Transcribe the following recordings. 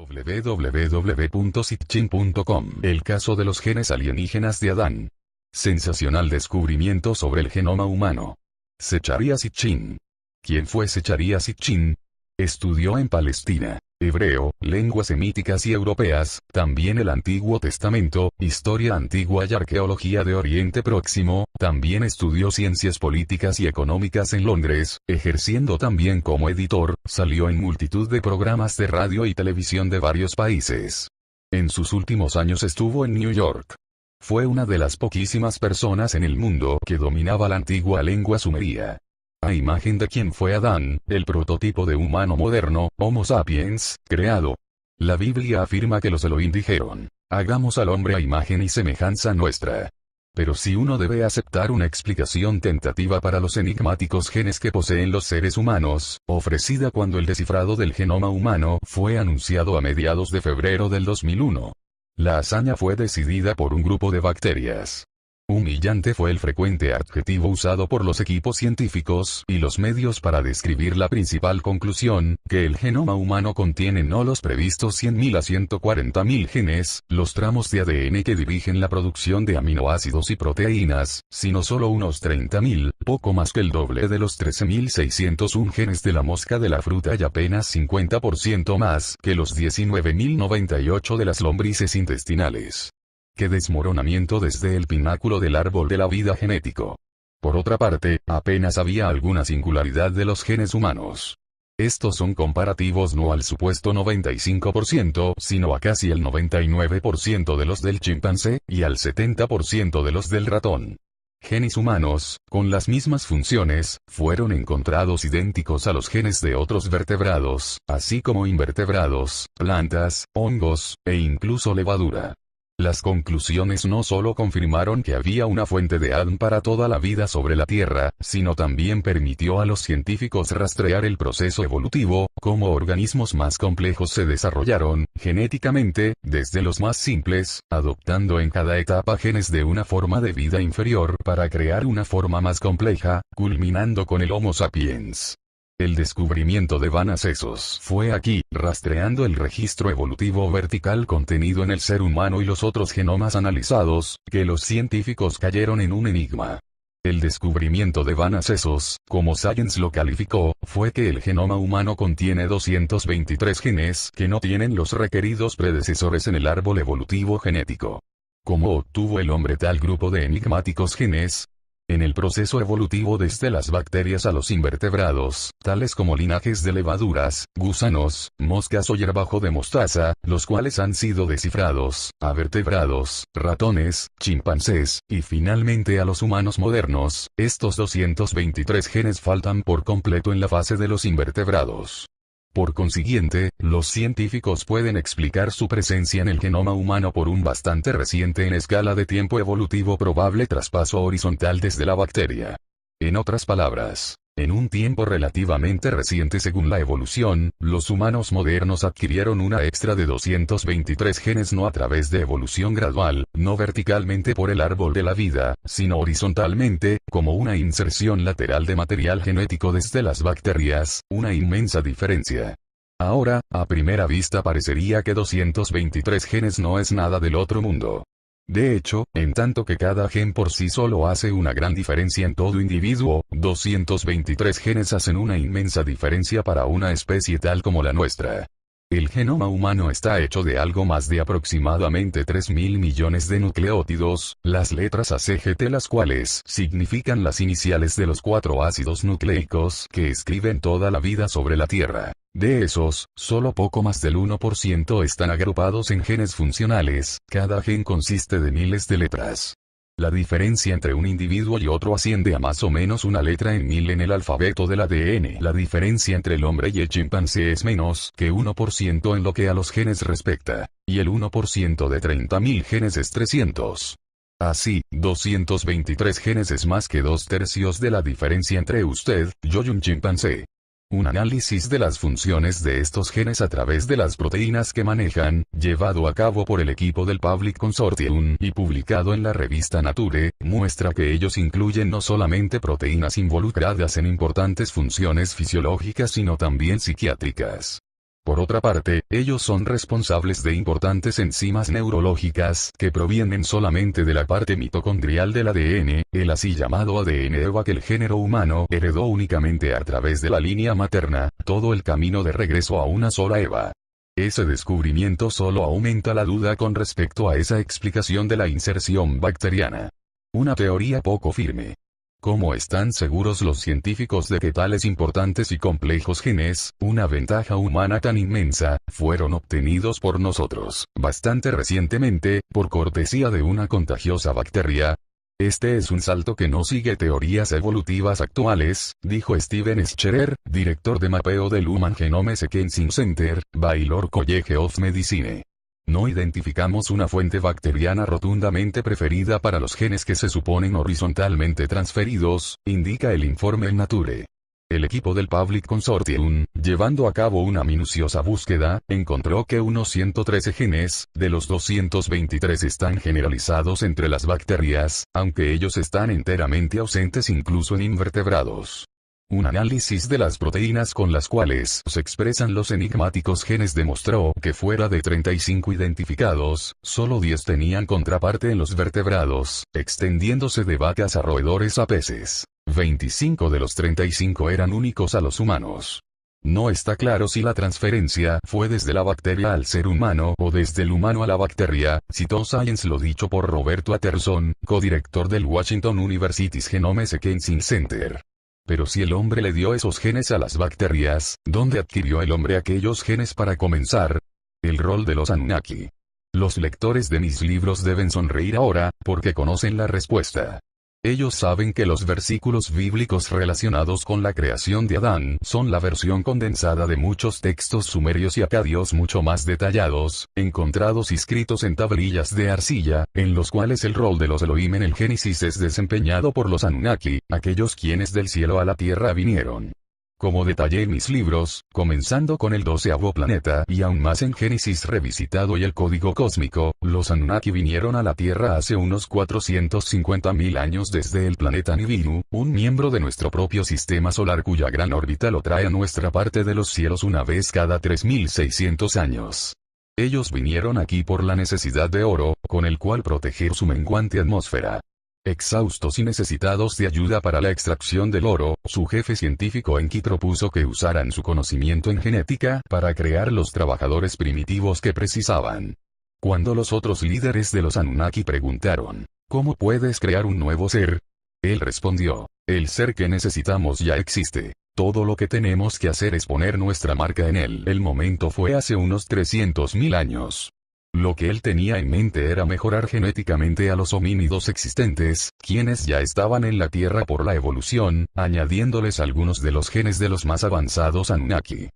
www.sitchin.com. El caso de los genes alienígenas de Adán. Sensacional descubrimiento sobre el genoma humano. Zecharia Sitchin. ¿Quién fue Zecharia Sitchin? Estudió en Palestina, hebreo, lenguas semíticas y europeas, también el Antiguo Testamento, historia antigua y arqueología de Oriente Próximo, también estudió ciencias políticas y económicas en Londres, ejerciendo también como editor, salió en multitud de programas de radio y televisión de varios países. En sus últimos años estuvo en New York. Fue una de las poquísimas personas en el mundo que dominaba la antigua lengua sumeria. A imagen de quien fue Adán, el prototipo de humano moderno, Homo sapiens, creado. La Biblia afirma que los Elohim dijeron, hagamos al hombre a imagen y semejanza nuestra. Pero si uno debe aceptar una explicación tentativa para los enigmáticos genes que poseen los seres humanos, ofrecida cuando el descifrado del genoma humano fue anunciado a mediados de febrero del 2001. La hazaña fue decidida por un grupo de bacterias. Humillante fue el frecuente adjetivo usado por los equipos científicos y los medios para describir la principal conclusión, que el genoma humano contiene no los previstos 100.000 a 140.000 genes, los tramos de ADN que dirigen la producción de aminoácidos y proteínas, sino solo unos 30.000, poco más que el doble de los 13.601 genes de la mosca de la fruta y apenas 50% más que los 19.098 de las lombrices intestinales. ¡Qué desmoronamiento desde el pináculo del árbol de la vida genético! Por otra parte, apenas había alguna singularidad de los genes humanos. Estos son comparativos no al supuesto 95%, sino a casi el 99% de los del chimpancé, y al 70% de los del ratón. Genes humanos, con las mismas funciones, fueron encontrados idénticos a los genes de otros vertebrados, así como invertebrados, plantas, hongos, e incluso levadura. Las conclusiones no solo confirmaron que había una fuente de ADN para toda la vida sobre la Tierra, sino también permitió a los científicos rastrear el proceso evolutivo, cómo organismos más complejos se desarrollaron, genéticamente, desde los más simples, adoptando en cada etapa genes de una forma de vida inferior para crear una forma más compleja, culminando con el Homo sapiens. El descubrimiento de Van Acesos fue aquí, rastreando el registro evolutivo vertical contenido en el ser humano y los otros genomas analizados, que los científicos cayeron en un enigma. El descubrimiento de Van Acesos, como Science lo calificó, fue que el genoma humano contiene 223 genes que no tienen los requeridos predecesores en el árbol evolutivo genético. ¿Cómo obtuvo el hombre tal grupo de enigmáticos genes? En el proceso evolutivo desde las bacterias a los invertebrados, tales como linajes de levaduras, gusanos, moscas o hierbajo de mostaza, los cuales han sido descifrados, a vertebrados, ratones, chimpancés, y finalmente a los humanos modernos, estos 223 genes faltan por completo en la fase de los invertebrados. Por consiguiente, los científicos pueden explicar su presencia en el genoma humano por un bastante reciente en escala de tiempo evolutivo probable traspaso horizontal desde la bacteria. En otras palabras, en un tiempo relativamente reciente según la evolución, los humanos modernos adquirieron una extra de 223 genes no a través de evolución gradual, no verticalmente por el árbol de la vida, sino horizontalmente, como una inserción lateral de material genético desde las bacterias, una inmensa diferencia. Ahora, a primera vista parecería que 223 genes no es nada del otro mundo. De hecho, en tanto que cada gen por sí solo hace una gran diferencia en todo individuo, 223 genes hacen una inmensa diferencia para una especie tal como la nuestra. El genoma humano está hecho de algo más de aproximadamente 3.000 millones de nucleótidos, las letras ACGT, las cuales significan las iniciales de los 4 ácidos nucleicos que escriben toda la vida sobre la Tierra. De esos, solo poco más del 1% están agrupados en genes funcionales, cada gen consiste de miles de letras. La diferencia entre un individuo y otro asciende a más o menos una letra en 1000 en el alfabeto del ADN. La diferencia entre el hombre y el chimpancé es menos que 1% en lo que a los genes respecta, y el 1% de 30.000 genes es 300. Así, 223 genes es más que 2/3 de la diferencia entre usted, yo y un chimpancé. Un análisis de las funciones de estos genes a través de las proteínas que manejan, llevado a cabo por el equipo del Public Consortium y publicado en la revista Nature, muestra que ellos incluyen no solamente proteínas involucradas en importantes funciones fisiológicas sino también psiquiátricas. Por otra parte, ellos son responsables de importantes enzimas neurológicas que provienen solamente de la parte mitocondrial del ADN, el así llamado ADN EVA que el género humano heredó únicamente a través de la línea materna, todo el camino de regreso a una sola EVA. Ese descubrimiento solo aumenta la duda con respecto a esa explicación de la inserción bacteriana. Una teoría poco firme. ¿Cómo están seguros los científicos de que tales importantes y complejos genes, una ventaja humana tan inmensa, fueron obtenidos por nosotros, bastante recientemente, por cortesía de una contagiosa bacteria? Este es un salto que no sigue teorías evolutivas actuales, dijo Steven Scherer, director de mapeo del Human Genome Sequencing Center, Baylor College of Medicine. No identificamos una fuente bacteriana rotundamente preferida para los genes que se suponen horizontalmente transferidos, indica el informe en Nature. El equipo del Public Consortium, llevando a cabo una minuciosa búsqueda, encontró que unos 113 genes, de los 223 están generalizados entre las bacterias, aunque ellos están enteramente ausentes incluso en invertebrados. Un análisis de las proteínas con las cuales se expresan los enigmáticos genes demostró que fuera de 35 identificados, solo 10 tenían contraparte en los vertebrados, extendiéndose de vacas a roedores a peces. 25 de los 35 eran únicos a los humanos. No está claro si la transferencia fue desde la bacteria al ser humano o desde el humano a la bacteria, citó Science lo dicho por Roberto Atterson, codirector del Washington University's Genome Sequencing Center. Pero si el hombre le dio esos genes a las bacterias, ¿dónde adquirió el hombre aquellos genes para comenzar? El rol de los Anunnaki. Los lectores de mis libros deben sonreír ahora, porque conocen la respuesta. Ellos saben que los versículos bíblicos relacionados con la creación de Adán son la versión condensada de muchos textos sumerios y acadios mucho más detallados, encontrados y escritos en tablillas de arcilla, en los cuales el rol de los Elohim en el Génesis es desempeñado por los Anunnaki, aquellos quienes del cielo a la tierra vinieron. Como detallé en mis libros, comenzando con el 12º planeta y aún más en Génesis revisitado y el código cósmico, los Anunnaki vinieron a la Tierra hace unos 450.000 años desde el planeta Nibiru, un miembro de nuestro propio sistema solar cuya gran órbita lo trae a nuestra parte de los cielos una vez cada 3.600 años. Ellos vinieron aquí por la necesidad de oro, con el cual proteger su menguante atmósfera. Exhaustos y necesitados de ayuda para la extracción del oro, su jefe científico Enki propuso que usaran su conocimiento en genética para crear los trabajadores primitivos que precisaban. Cuando los otros líderes de los Anunnaki preguntaron, ¿cómo puedes crear un nuevo ser? Él respondió, el ser que necesitamos ya existe. Todo lo que tenemos que hacer es poner nuestra marca en él. El momento fue hace unos 300.000 años. Lo que él tenía en mente era mejorar genéticamente a los homínidos existentes, quienes ya estaban en la Tierra por la evolución, añadiéndoles algunos de los genes de los más avanzados Anunnaki.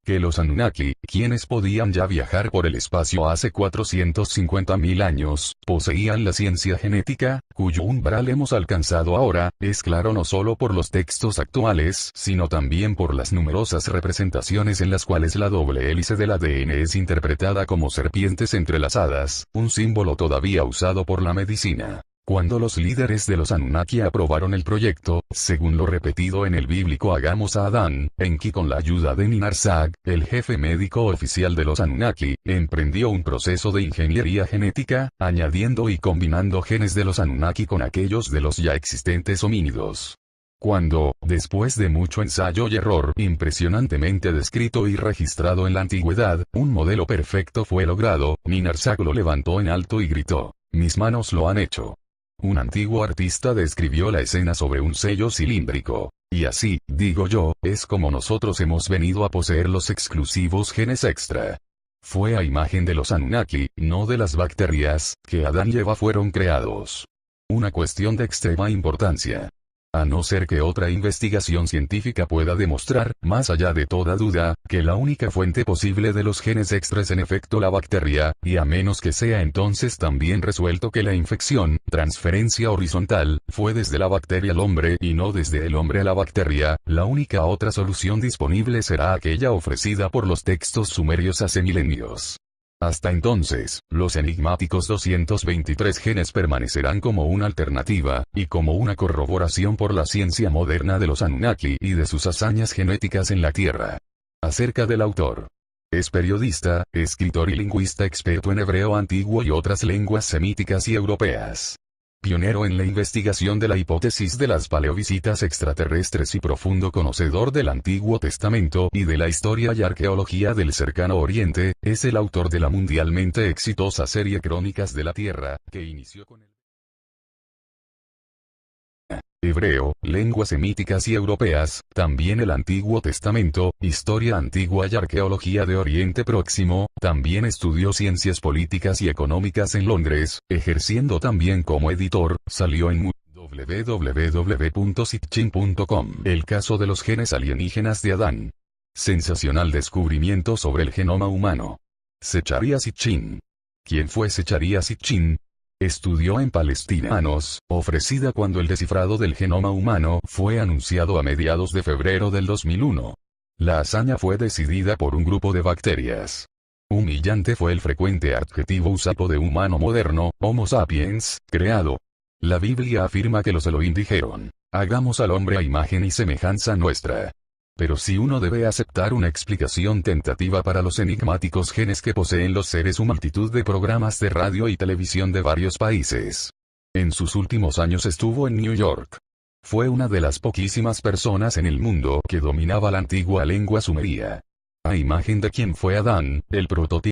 Que los Anunnaki, quienes podían ya viajar por el espacio hace 450.000 años, poseían la ciencia genética, cuyo umbral hemos alcanzado ahora, es claro no solo por los textos actuales, sino también por las numerosas representaciones en las cuales la doble hélice del ADN es interpretada como serpientes entrelazadas, un símbolo todavía usado por la medicina. Cuando los líderes de los Anunnaki aprobaron el proyecto, según lo repetido en el bíblico Hagamos a Adán, Enki con la ayuda de Ninarsag, el jefe médico oficial de los Anunnaki, emprendió un proceso de ingeniería genética, añadiendo y combinando genes de los Anunnaki con aquellos de los ya existentes homínidos. Cuando, después de mucho ensayo y error impresionantemente descrito y registrado en la antigüedad, un modelo perfecto fue logrado, Ninarsag lo levantó en alto y gritó, «Mis manos lo han hecho». Un antiguo artista describió la escena sobre un sello cilíndrico. Y así, digo yo, es como nosotros hemos venido a poseer los exclusivos genes extra. Fue a imagen de los Anunnaki, no de las bacterias, que Adán y Eva fueron creados. Una cuestión de extrema importancia. A no ser que otra investigación científica pueda demostrar, más allá de toda duda, que la única fuente posible de los genes extra es en efecto la bacteria, y a menos que sea entonces también resuelto que la infección, transferencia horizontal, fue desde la bacteria al hombre y no desde el hombre a la bacteria, la única otra solución disponible será aquella ofrecida por los textos sumerios hace milenios. Hasta entonces, los enigmáticos 223 genes permanecerán como una alternativa, y como una corroboración por la ciencia moderna de los Anunnaki y de sus hazañas genéticas en la Tierra. Acerca del autor. Es periodista, escritor y lingüista experto en hebreo antiguo y otras lenguas semíticas y europeas. Pionero en la investigación de la hipótesis de las paleovisitas extraterrestres y profundo conocedor del Antiguo Testamento y de la historia y arqueología del Cercano Oriente, es el autor de la mundialmente exitosa serie Crónicas de la Tierra, que inició con el hebreo, lenguas semíticas y europeas, también el Antiguo Testamento, historia antigua y arqueología de Oriente Próximo. También estudió ciencias políticas y económicas en Londres, ejerciendo también como editor. Salió en www.sitchin.com. El caso de los genes alienígenas de Adán. Sensacional descubrimiento sobre el genoma humano. Zecharia Sitchin. ¿Quién fue Zecharia Sitchin? Estudió en Palestina años, ofrecida cuando el descifrado del genoma humano fue anunciado a mediados de febrero del 2001. La hazaña fue decidida por un grupo de bacterias. Humillante fue el frecuente adjetivo usado de humano moderno, Homo sapiens, creado. La Biblia afirma que los Elohim dijeron, hagamos al hombre a imagen y semejanza nuestra. Pero si uno debe aceptar una explicación tentativa para los enigmáticos genes que poseen los seres humanos, multitud de programas de radio y televisión de varios países. En sus últimos años estuvo en New York. Fue una de las poquísimas personas en el mundo que dominaba la antigua lengua sumeria. A imagen de quien fue Adán, el prototipo